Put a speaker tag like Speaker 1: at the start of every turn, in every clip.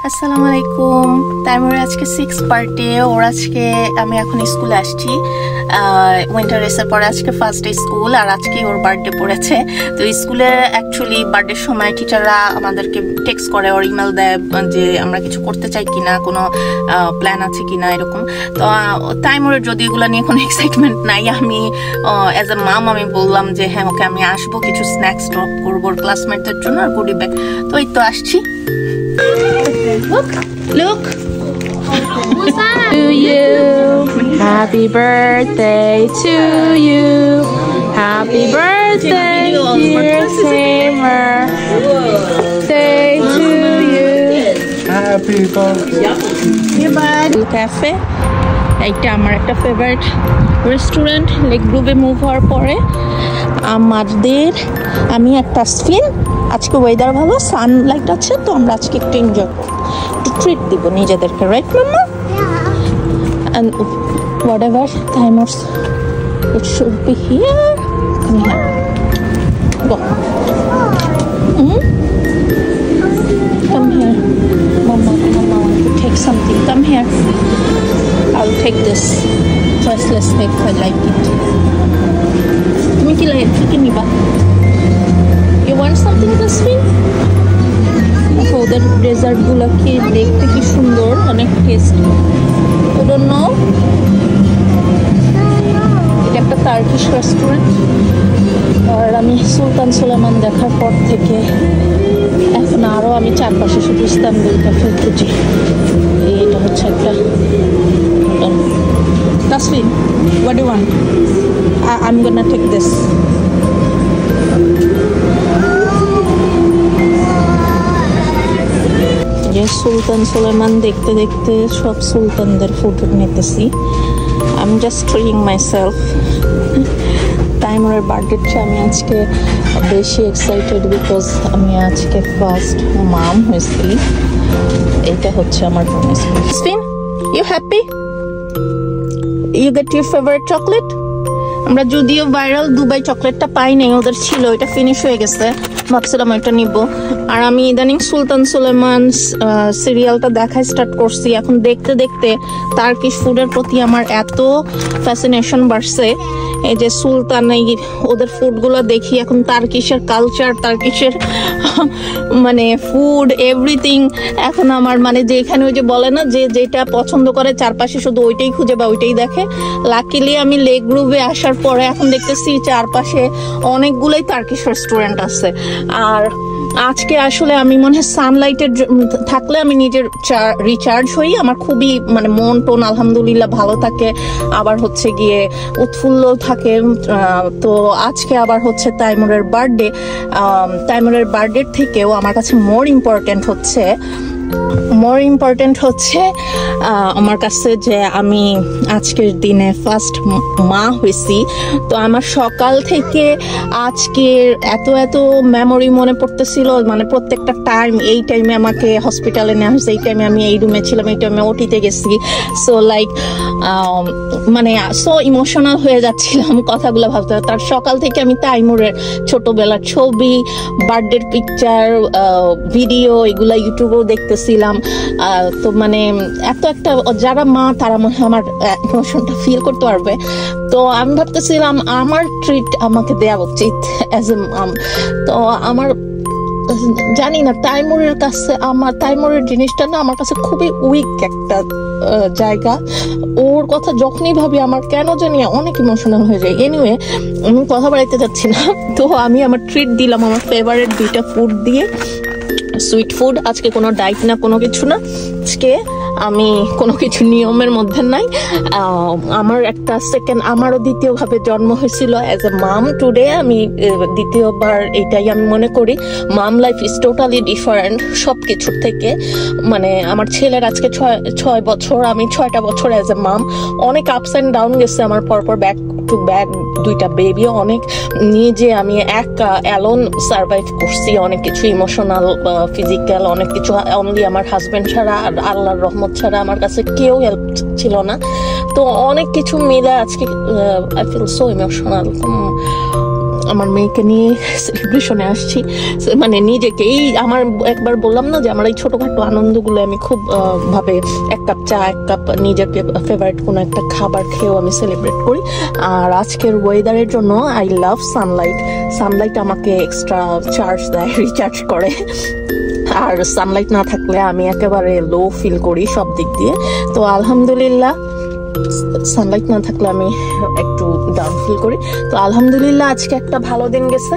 Speaker 1: আসসালামু আলাইকুম। তাইমুর আজকে 6 বার্থডে। ওর আজকে আমি এখন স্কুলে আসছি উইন্টার রেসের পরে আজকে ফার্স্ট ডে স্কুল, আর আজকে ওর বার্থডে পড়েছে। তো স্কুলে অ্যাকচুয়ালি বার্থডের সময় টিচাররা আমাদেরকে টেক্সট করে, ওর ইমেল দেয় যে আমরা কিছু করতে চাই কিনা, কোনো প্ল্যান আছে কিনা এরকম। তো তাইমুরের যদি এগুলো নিয়ে কোনো এক্সাইটমেন্ট নাই, আমি অ্যাজ এ মাম আমি বললাম যে হ্যাঁ ওকে আমি আসবো, কিছু স্ন্যাক্স ড্রপ করবো ওর ক্লাসমেটদের জন্য আর গুডি ব্যাগ। তো এই তো আসছি। Look. To you. Happy birthday to you. Happy birthday, dear Taimur. Day to you.
Speaker 2: Happy birthday.
Speaker 1: Cafe. এটা আমার একটা ফেভারিট রেস্টুরেন্ট। লেক গ্রুভে মুভ হওয়ার পরে আমাদের আমি আর তাসফিন, আজকে ওয়েদার ভালো, সানলাইট আছে, তো আমরা আজকে একটু এনজয় একটু ট্রিট দিব নিজেদেরকে, right mamma? And whatever Taimur's, it should be here. Come here. Go. Come here. Mama want to take something. Come here. I'll take this. First, let's take I like it. Tumi ki like ki niba? You want something this week? ওদের dessert গুলো কি দেখতে কি সুন্দর, অনেক tasty. I don't know. এটা একটা Turkish restaurant. আর আমি সুলতান সুলেমান দেখার পর থেকে এখন আরও আমি চারপাশে শুধু ইস্তানবুল ক্যাফে খুঁজি। এটা হচ্ছে একটা Tasfin, what do you want? I'm gonna take this. যে সুলতান সুলেমান দেখতে দেখতে সব সুলতানদের ফটো নিতেছি। I'm just treating myself. তাইমুরের বার্থডেটা আমি আজকে বেশি এক্সাইটেড বিকজ আমি আজকে ফার্স্ট মাম হয়েছি। এটা হচ্ছে আমার promise. Tasfin, you happy? You get your favorite chocolate? আমরা যদিও ভাইরাল দুবাই চকলেটটা পাই নাই, ওদের ছিল, এটা ফিনিশ হয়ে গেছে, ভাবছিলাম এটা নিব। আর আমি ইদানিং সুলতান সুলেমান সিরিয়ালটা দেখা স্টার্ট করছি। এখন দেখতে দেখতে টার্কিশ ফুডের প্রতি আমার এত ফ্যাসিনেশন বাড়ছে। এই যে সুলতান ওদের ফুডগুলো দেখি এখন, টার্কিশের কালচার, টার্কিশের মানে ফুড এভরিথিং এখন আমার মানে যে এখানে ওই যে বলে না যে যেটা পছন্দ করে চারপাশে শুধু ওইটাই খুঁজে বা ওইটাই দেখে। লাকিলি আমি লেক গ্রুভে আসার পরে এখন দেখতেছি চারপাশে অনেকগুলোই টার্কিশ রেস্টুরেন্ট আছে। আর আজকে আসলে আমি মনে হয় সানলাইটের থাকলে আমি নিজের রিচার্জ হই, আমার খুবই মানে মন টোন আলহামদুলিল্লাহ ভালো থাকে, আবার হচ্ছে গিয়ে উৎফুল্ল থাকে। তো আজকে আবার হচ্ছে তাইমুরের বার্থডে। তাইমুরের বার্থডে থেকেও আমার কাছে মোর ইম্পর্টেন্ট হচ্ছে আমার কাছে যে আমি আজকের দিনে ফার্স্ট মা হয়েছি। তো আমার সকাল থেকে আজকের এত মেমোরি মনে পড়তেছিল, মানে প্রত্যেকটা টাইম, এই টাইমে আমাকে হসপিটালে নেওয়া হয়েছে, এই টাইমে আমি এই রুমে ছিলাম, এই টাইমে ওটিতে গেছি। সো লাইক মানে সো ইমোশনাল হয়ে যাচ্ছিলাম কথাগুলো ভাবতে। তার সকাল থেকে আমি তাইমুরের ছোটবেলার ছবি, বার্থডের পিকচার, ভিডিও এগুলা ইউটিউবেও দেখতেছিলাম। তো মানে এত একটা, যারা মা তারা মনে হয় আমার ইমোশনটা ফিল করতে পারবে। তো আমি ভাবতেছিলাম আমার ট্রিট আমাকে দেওয়া উচিত অ্যাজ এ মাম। তো আমার জানি না তাইমুরের কাছে, আমার তাইমুরের জিনিসটা না আমার কাছে খুবই উইক একটা জায়গা। ওর কথা যখনই ভাবি আমার কেন জানি অনেক ইমোশনাল হয়ে যায়। এনিওয়ে আমি কথা বাড়াইতে যাচ্ছি না। তো আমি আমার ট্রিট দিলাম আমার ফেভারিট 2টা ফুড দিয়ে, সুইট ফুড। আজকে কোনো ডায়েট না, কোনো কিছু না, আজকে আমি কোনো কিছু নিয়মের মধ্যে নাই। আমার একটা আমারও দ্বিতীয়ভাবে জন্ম হয়েছিল অ্যাজ এ মাম টুডে। আমি দ্বিতীয়বার, এটাই আমি মনে করি মাম লাইফ ইজ টোটালি ডিফারেন্ট সব কিছুর থেকে। মানে আমার ছেলের আজকে 6 বছর, আমি 6টা বছর অ্যাজ এ মাম। অনেক আপস অ্যান্ড ডাউন গেছে আমার, পরপর ব্যাক টু ব্যাক 2টা বেবি, অনেক নিজে আমি অ্যালোন সার্ভাইভ করছি, অনেক কিছু ইমোশনাল, ফিজিক্যাল, অনেক কিছু। অনলি আমার হাজবেন্ড ছাড়া আর আল্লাহর রহমত ছাড়া আমার কাছে কেউ হেল্প ছিল না। তো অনেক কিছু মিলে আজকে আই ফিল সো ইমোশনাল। আমার মেয়েকে নিয়ে সেলিব্রেশনে আসছি, মানে নিজেকেই আমার একবার বললাম না যে আমার এই ছোটখাটো আনন্দগুলো আমি খুব ভাবে এক কাপ চা, এক কাপ নিজেকে ফেভারিট কোনো একটা খাবার খেয়েও আমি সেলিব্রেট করি। আর আজকের ওয়েদারের জন্য আই লাভ সানলাইট। সানলাইট আমাকে এক্সট্রা চার্জ দেয়, রিচার্জ করে। আর সানলাইট না থাকলে আমি একেবারে লো ফিল করি সব দিক দিয়ে। তো আলহামদুলিল্লাহ সানলাইট না থাকলে আমি একটু ডাউন ফিল করি। তো আলহামদুলিল্লাহ আজকে একটা ভালো দিন গেছে,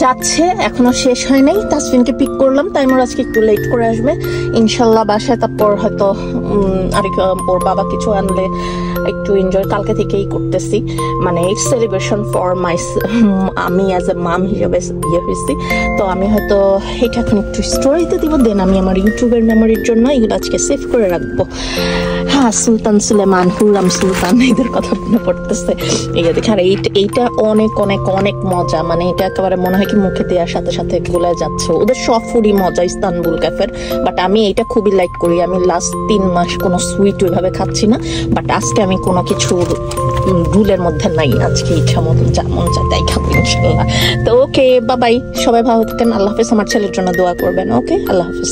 Speaker 1: যাচ্ছে, এখনো শেষ হয় নাই। তাসফিনকে পিক করলাম, তাইমুর আজকে একটু লেট করে আসবে ইনশাল্লাহ বাসায়। তারপর হয়তো ওর বাবা কিছু আনলে একটু এনজয় কালকে থেকেই করতেছি, মানে ইটস সেলিব্রেশন ফর মাই, আমি অ্যাজ এ মাম হিসেবে হয়েছি। তো আমি হয়তো এটা এখন একটু স্টোরিতে দিব, দেন আমি আমার ইউটিউবের মেমোরির জন্য এগুলো আজকে সেভ করে রাখবো। হ্যাঁ, সুলতান সুলেমান, হুররাম সুলতান, এদের কথা মনে পড়তেছে। দেখে আর এইটা অনেক অনেক অনেক মজা, মানে এটা একেবারে মনে হয় কি মুখে দেওয়ার সাথে সাথে গলে যাচ্ছে। ওদের সব ফুডই মজা ইস্তানবুল ক্যাফের, বাট আমি এইটা খুবই লাইক করি। আমি লাস্ট 3 মাস কোনো সুইট ওইভাবে খাচ্ছি না, বাট আজকে আমি কোনো কিছু রুলের মধ্যে নাই। আজকে ইচ্ছা মতো যা মন চায় তাই খাবো ইনশাল্লাহ। তো ওকে, বাবাই, সবাই ভালো থাকেন, আল্লাহ হাফেজ। আমার ছেলের জন্য দোয়া করবেন। ওকে, আল্লাহ হাফেজ।